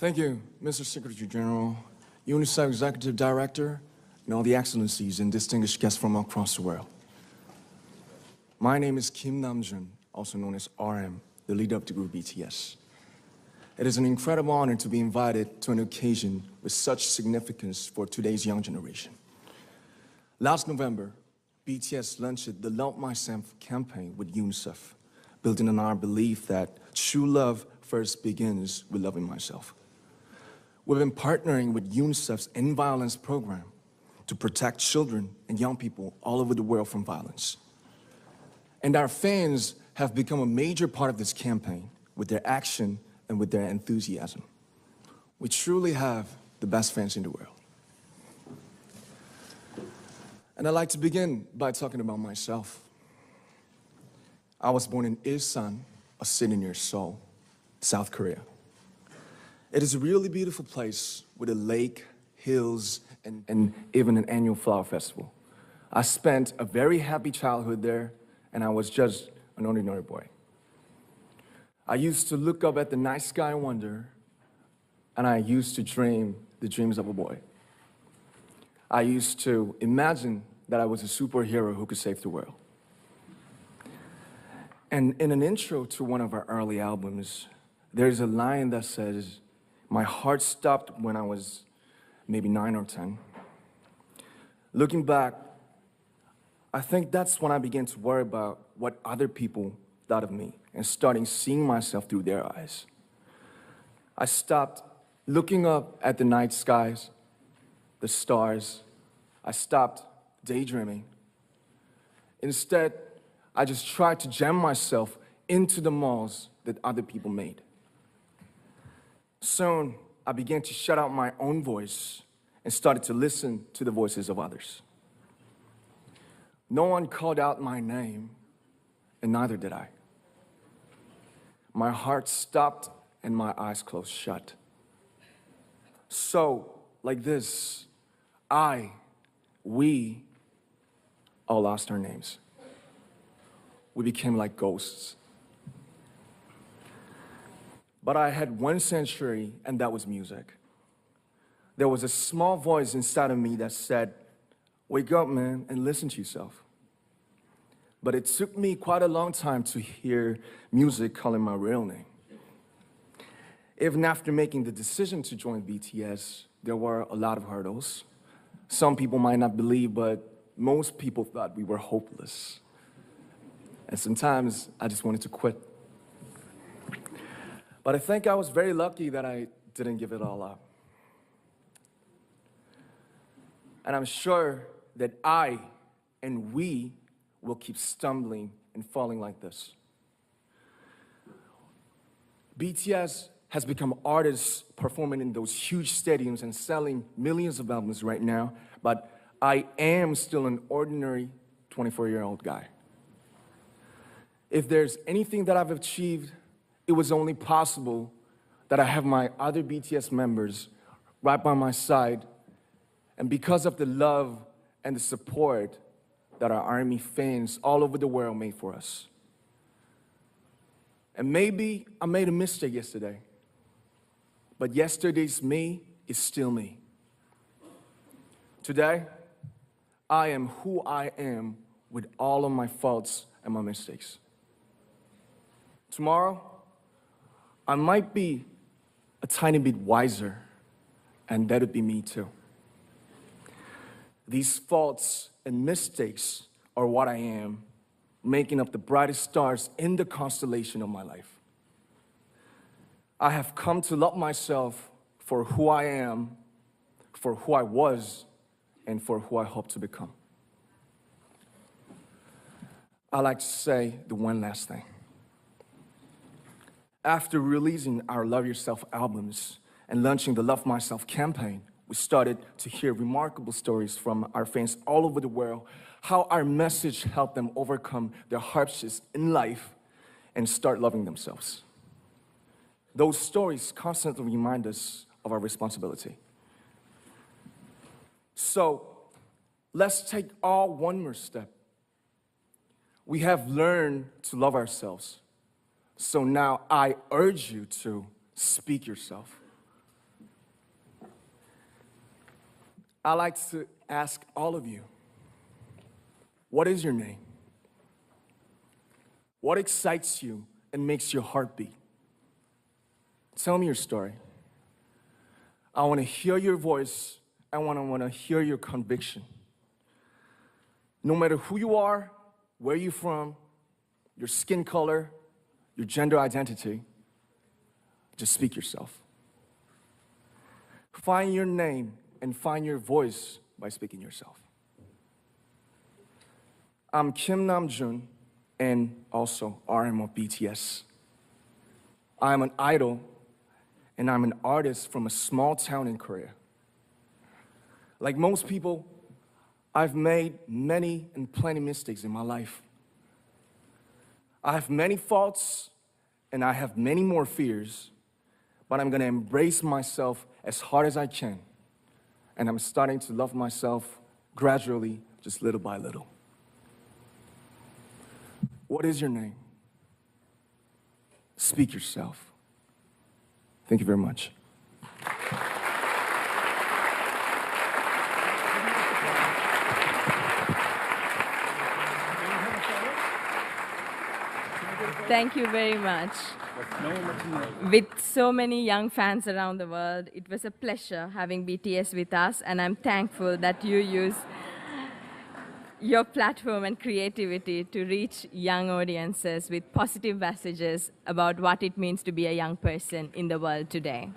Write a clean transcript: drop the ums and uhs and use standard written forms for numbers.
Thank you, Mr. Secretary General, UNICEF Executive Director, and all the excellencies and distinguished guests from across the world. My name is Kim Namjoon, also known as RM, the leader of the group BTS. It is an incredible honor to be invited to an occasion with such significance for today's young generation. Last November, BTS launched the Love Myself campaign with UNICEF, building on our belief that true love first begins with loving myself. We've been partnering with UNICEF's End Violence program to protect children and young people all over the world from violence. And our fans have become a major part of this campaign with their action and with their enthusiasm. We truly have the best fans in the world. And I'd like to begin by talking about myself. I was born in Ilsan, a city near Seoul, South Korea. It is a really beautiful place with a lake, hills, and even an annual flower festival. I spent a very happy childhood there, and I was just an ordinary boy. I used to look up at the night sky and wonder, and I used to dream the dreams of a boy. I used to imagine that I was a superhero who could save the world. And in an intro to one of our early albums, there's a line that says, "My heart stopped when I was maybe 9 or 10. Looking back, I think that's when I began to worry about what other people thought of me and starting seeing myself through their eyes. I stopped looking up at the night skies, the stars. I stopped daydreaming. Instead, I just tried to jam myself into the malls that other people made. Soon, I began to shut out my own voice and started to listen to the voices of others. No one called out my name, and neither did I. My heart stopped and my eyes closed shut. So, like this, we all lost our names. We became like ghosts. But I had one sanctuary, and that was music. There was a small voice inside of me that said, "Wake up, man, and listen to yourself." But it took me quite a long time to hear music calling my real name. Even after making the decision to join BTS, there were a lot of hurdles. Some people might not believe, but most people thought we were hopeless. And sometimes I just wanted to quit. But I think I was very lucky that I didn't give it all up. And I'm sure that I and we will keep stumbling and falling like this. BTS has become artists performing in those huge stadiums and selling millions of albums right now, but I am still an ordinary 24-year-old guy. If there's anything that I've achieved, it was only possible that I have my other BTS members right by my side, and because of the love and the support that our ARMY fans all over the world made for us. And maybe I made a mistake yesterday, but yesterday's me is still me. Today, I am who I am with all of my faults and my mistakes. Tomorrow, I might be a tiny bit wiser, and that would be me too. These faults and mistakes are what I am, making up the brightest stars in the constellation of my life. I have come to love myself for who I am, for who I was, and for who I hope to become. I'd like to say the one last thing. After releasing our Love Yourself albums and launching the Love Myself campaign, we started to hear remarkable stories from our fans all over the world, how our message helped them overcome their hardships in life and start loving themselves. Those stories constantly remind us of our responsibility. So, let's take all one more step. We have learned to love ourselves. So now I urge you to speak yourself. I like to ask all of you, what is your name? What excites you and makes your heart beat? Tell me your story. I want to hear your voice. I want to hear your conviction. No matter who you are, where you're from, your skin color, your gender identity, just speak yourself. Find your name and find your voice by speaking yourself. I'm Kim Namjoon and also RM of BTS. I'm an idol and I'm an artist from a small town in Korea. Like most people, I've made many and plenty mistakes in my life. I have many faults and I have many more fears, but I'm gonna embrace myself as hard as I can. And I'm starting to love myself gradually, just little by little. What is your name? Speak yourself. Thank you very much. Thank you very much. With so many young fans around the world, it was a pleasure having BTS with us, and I'm thankful that you use your platform and creativity to reach young audiences with positive messages about what it means to be a young person in the world today.